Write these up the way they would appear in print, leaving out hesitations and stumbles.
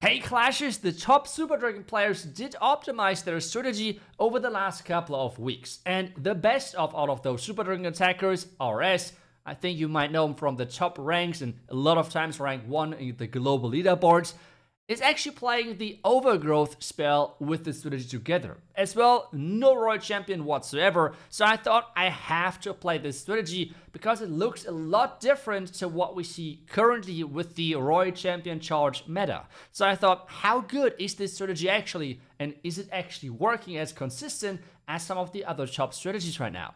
Hey Clashers, the top Super Dragon players did optimize their strategy over the last couple of weeks. And the best of all of those Super Dragon attackers, RS, I think you might know him from the top ranks and a lot of times rank 1 in the global leaderboards, is actually playing the Overgrowth spell with the strategy together. As well, no Royal Champion whatsoever, so I thought I have to play this strategy because it looks a lot different to what we see currently with the Royal Champion charge meta. So I thought, how good is this strategy actually, and is it actually working as consistent as some of the other top strategies right now?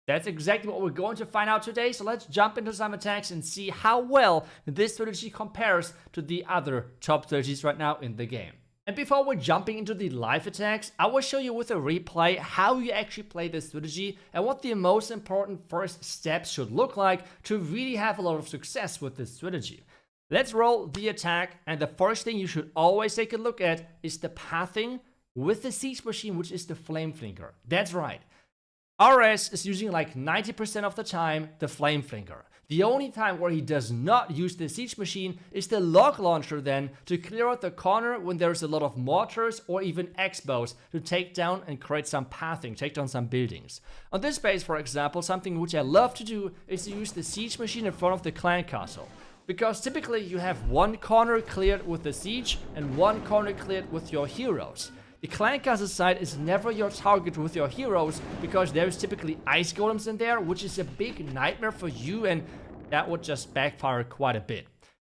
That's exactly what we're going to find out today, so let's jump into some attacks and see how well this strategy compares to the other top strategies right now in the game. And before we're jumping into the live attacks, I will show you with a replay how you actually play this strategy and what the most important first steps should look like to really have a lot of success with this strategy. Let's roll the attack, and the first thing you should always take a look at is the pathing with the Siege Machine, which is the Flame Flinker. That's right. RS is using like 90% of the time the Flame Flinker. The only time where he does not use the Siege Machine is the Log Launcher then to clear out the corner when there's a lot of mortars or even X-bows to take down and create some pathing, take down some buildings. On this base, for example, something which I love to do is to use the Siege Machine in front of the Clan Castle. Because typically you have one corner cleared with the Siege and one corner cleared with your heroes. The Clan Castle side is never your target with your heroes because there's typically ice golems in there, which is a big nightmare for you, and that would just backfire quite a bit.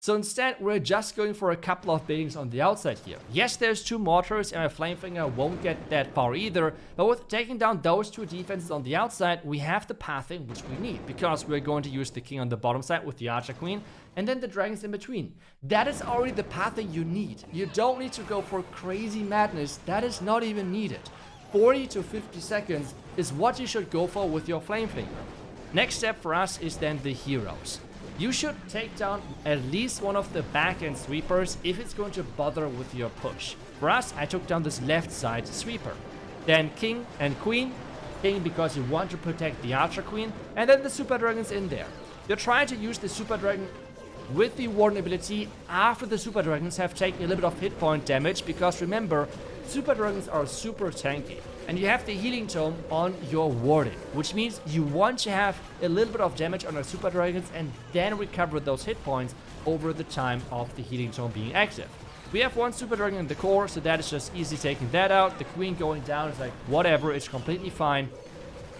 So instead, we're just going for a couple of buildings on the outside here. Yes, there's 2 mortars and a Flamefinger won't get that far either, but with taking down those 2 defenses on the outside, we have the pathing which we need, because we're going to use the king on the bottom side with the Archer Queen, and then the dragons in between. That is already the pathing you need. You don't need to go for crazy madness, that is not even needed. 40 to 50 seconds is what you should go for with your Flamefinger. Next step for us is then the heroes. You should take down at least one of the back-end sweepers if it's going to bother with your push. For us, I took down this left side sweeper. Then King and Queen. King because you want to protect the Archer Queen, and then the Super Dragons in there. You're trying to use the Super Dragon with the Warden ability after the Super Dragons have taken a little bit of hit point damage, because remember, Super Dragons are super tanky. And you have the Healing Tome on your Warden, which means you want to have a little bit of damage on our Super Dragons and then recover those hit points over the time of the Healing Tome being active. We have one Super Dragon in the core, so that is just easy taking that out. The Queen going down is like whatever, it's completely fine.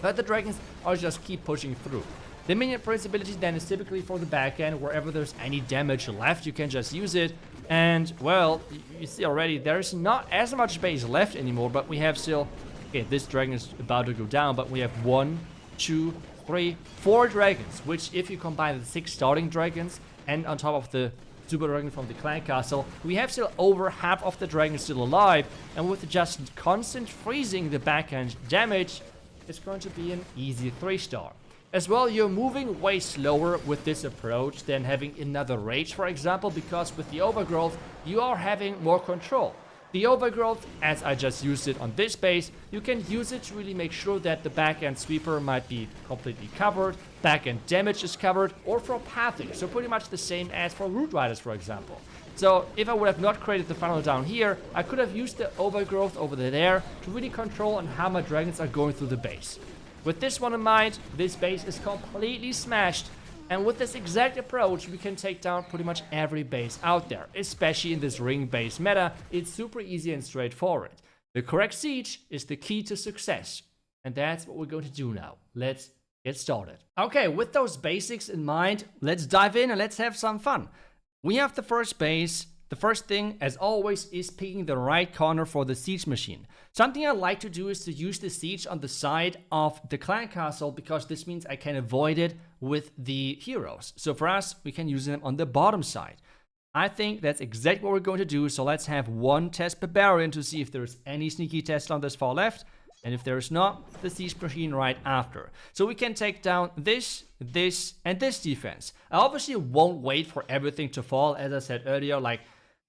But the Dragons are just keep pushing through. The Minion Prince ability then is typically for the back end. Wherever there's any damage left, you can just use it. And, well, you see already, there's not as much base left anymore, but we have still... Okay, this dragon is about to go down, but we have 1, 2, 3, 4 dragons, which if you combine the 6 starting dragons and on top of the Super Dragon from the Clan Castle, we have still over half of the dragons still alive, and with just constant freezing the backhand damage, it's going to be an easy 3-star. As well, you're moving way slower with this approach than having another Rage, for example, because with the Overgrowth, you are having more control. The Overgrowth, as I just used it on this base, you can use it to really make sure that the back-end sweeper might be completely covered, back-end damage is covered, or for pathing, so pretty much the same as for Root Riders, for example. So if I would have not created the funnel down here, I could have used the Overgrowth over there to really control on how my dragons are going through the base. With this one in mind, this base is completely smashed. And with this exact approach, we can take down pretty much every base out there. Especially in this ring-based meta, it's super easy and straightforward. The correct siege is the key to success. And that's what we're going to do now. Let's get started. Okay, with those basics in mind, let's dive in and let's have some fun. We have the first base. The first thing, as always, is picking the right corner for the Siege Machine. Something I like to do is to use the Siege on the side of the Clan Castle, because this means I can avoid it with the heroes. So for us, we can use them on the bottom side. I think that's exactly what we're going to do, so let's have one test Barbarian to see if there's any sneaky test on this far left. And if there's not, the Siege Machine right after. So we can take down this, and this defense. I obviously won't wait for everything to fall, as I said earlier, like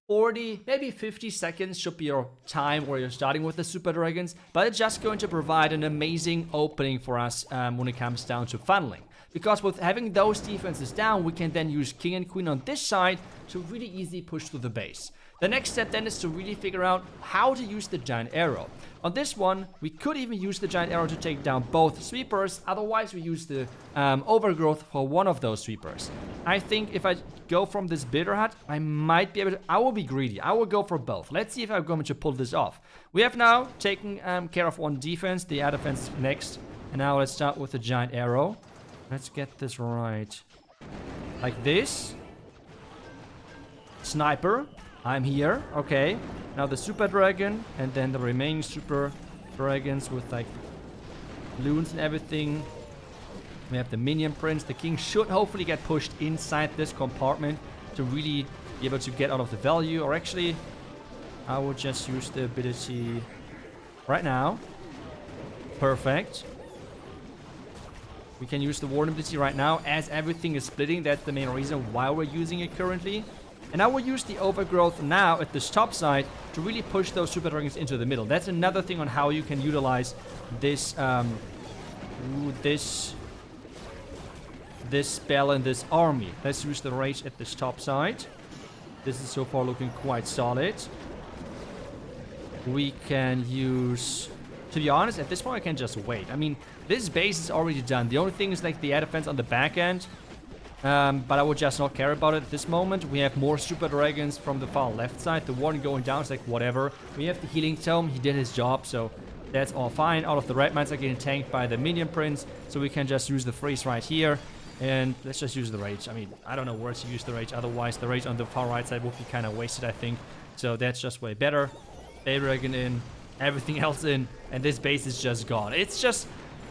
40, maybe 50 seconds should be your time where you're starting with the Super Dragons, but it's just going to provide an amazing opening for us when it comes down to funneling. Because with having those defenses down, we can then use King and Queen on this side to really easily push through the base. The next step then is to really figure out how to use the giant arrow. On this one, we could even use the giant arrow to take down both sweepers. Otherwise, we use the overgrowth for one of those sweepers. I think if I go from this bitter hut, I might be able to... I will be greedy. I will go for both. Let's see if I'm going to pull this off. We have now taken care of one defense. The air defense next. And now let's start with the giant arrow. Let's get this right. Like this. Sniper. I'm here. Okay. Now the super dragon. And then the remaining super dragons with like loons and everything. We have the minion prince. The king should hopefully get pushed inside this compartment to really be able to get out of the value. Or actually, I will just use the ability right now. Perfect. We can use the warden ability right now as everything is splitting. That's the main reason why we're using it currently. And I will use the overgrowth now at this top side to really push those super dragons into the middle. That's another thing on how you can utilize this this spell and this army. Let's use the rage at this top side. This is so far looking quite solid. We can use... To be honest, at this point I can just wait. I mean, this base is already done. The only thing is like the air defense on the back end. But I would just not care about it at this moment. We have more super dragons from the far left side. The one going down is like whatever. We have the healing tome. He did his job, so that's all fine. All of the red mines are getting tanked by the minion prince, so we can just use the freeze right here. And let's just use the rage. I mean, I don't know where to use the rage. Otherwise, the rage on the far right side would be kind of wasted, I think. So that's just way better. A dragon in, everything else in, and this base is just gone. It's just...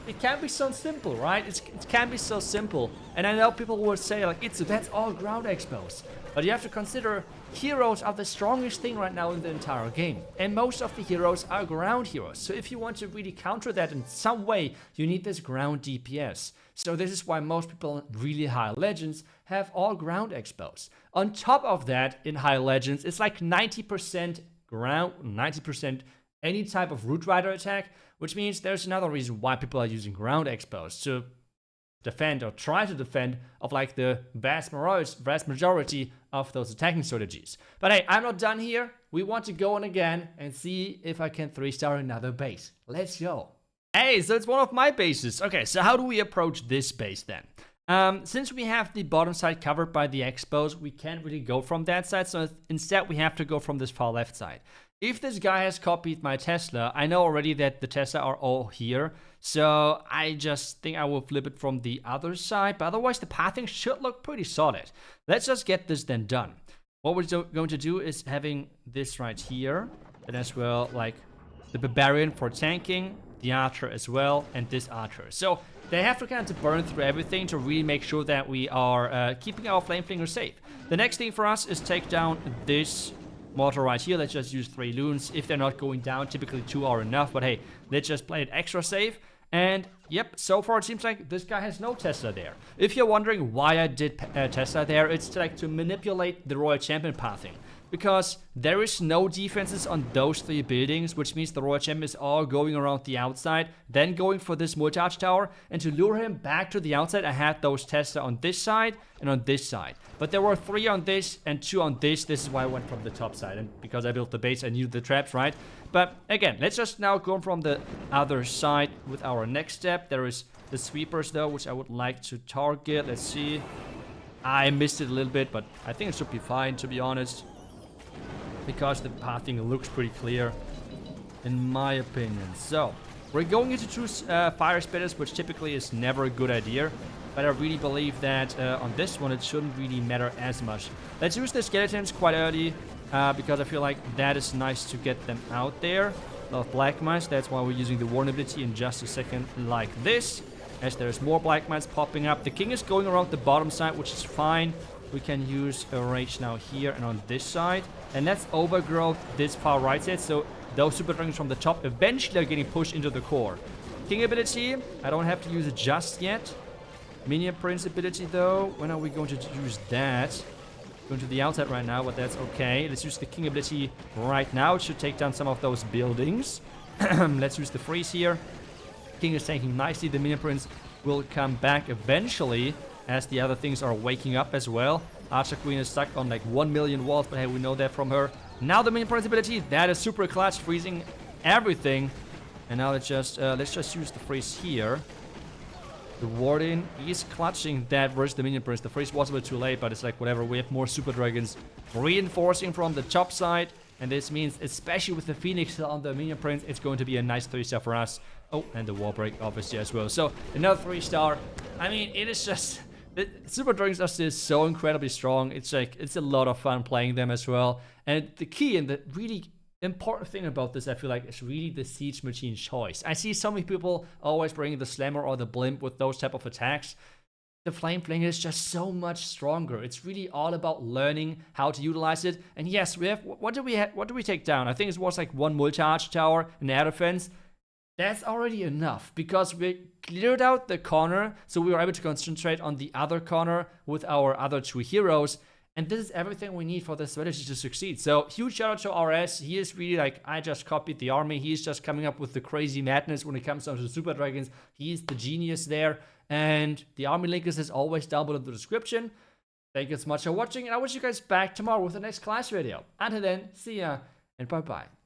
It can be so simple, right? It can be so simple. And I know people will say, like, iTzu, that's all ground expos. But you have to consider, heroes are the strongest thing right now in the entire game. And most of the heroes are ground heroes. So if you want to really counter that in some way, you need this ground DPS. So this is why most people in really high legends have all ground expos. On top of that, in high legends, it's like 90% ground, 90% any type of root rider attack, which means there's another reason why people are using ground expos to defend or try to defend of like the vast majority of those attacking strategies. But hey, I'm not done here. We want to go on again and see if I can 3-star another base. Let's go. Hey, so it's one of my bases. Okay, so how do we approach this base then? Since we have the bottom side covered by the expos, we can't really go from that side. So instead, we have to go from this far left side. If this guy has copied my Tesla, I know already that the Tesla are all here. So I just think I will flip it from the other side. But otherwise, the pathing should look pretty solid. Let's just get this then done. What we're going to do is having this right here. And as well, like the Barbarian for tanking, the Archer as well, and this Archer. So they have to kind of burn through everything to really make sure that we are keeping our Flameflinger safe. The next thing for us is take down this mortar right here. Let's just use 3 loons. If they're not going down, typically 2 are enough. But hey, let's just play it extra safe. And yep, so far it seems like this guy has no Tesla there. If you're wondering why I did Tesla there, it's like to manipulate the Royal Champion pathing. Because there is no defenses on those 3 buildings, which means the Royal Champion is all going around the outside, then going for this multi-arch tower. And to lure him back to the outside, I had those Tesla on this side and on this side. But there were 3 on this and 2 on this. This is why I went from the top side. And because I built the base, I knew the traps, right? But again, let's just now go from the other side with our next step. There is the sweepers though, which I would like to target. Let's see. I missed it a little bit, but I think it should be fine, to be honest. Because the pathing looks pretty clear, in my opinion. So, we're going into 2 fire spitters, which typically is never a good idea. But I really believe that on this one, it shouldn't really matter as much. Let's use the skeletons quite early, because I feel like that is nice to get them out there. A lot of black mines, that's why we're using the warn ability in just a second, like this. As there's more black mines popping up. The king is going around the bottom side, which is fine. We can use a rage now here and on this side. And that's overgrowth this far right side. So those super dragons from the top eventually are getting pushed into the core. King ability, I don't have to use it just yet. Minion prince ability though, when are we going to use that? Going to the outside right now, but that's okay. Let's use the king ability right now. It should take down some of those buildings. Let's use the freeze here. King is taking nicely. The minion prince will come back eventually, as the other things are waking up as well. Archer Queen is stuck on like 1 million walls, but hey, we know that from her. Now the minion prince ability, that is super clutch, freezing everything. And now let's just use the freeze here. The Warden is clutching that versus the minion prince. The freeze was a bit too late, but it's like whatever. We have more super dragons reinforcing from the top side. And this means, especially with the Phoenix on the minion prince, it's going to be a nice 3-star for us. Oh, and the wall break obviously as well. So another 3-star. I mean, it is just... The super dragons are still so incredibly strong. It's like, it's a lot of fun playing them as well. And the key and the really important thing about this, I feel like, is really the siege machine choice. I see so many people always bringing the slammer or the blimp with those type of attacks. The flame flinger is just so much stronger. It's really all about learning how to utilize it. And yes, we have, what do we take down? I think it was like 1 multi-charge tower, an air defense. That's already enough because we cleared out the corner, so we were able to concentrate on the other corner with our other 2 heroes. And this is everything we need for this strategy to succeed. So huge shout out to RS. He is really like, I just copied the army. He's just coming up with the crazy madness when it comes down to super dragons. He's the genius there. And the army link is as always down below in the description. Thank you so much for watching, and I wish you guys back tomorrow with the next class video. Until then, see ya and bye bye.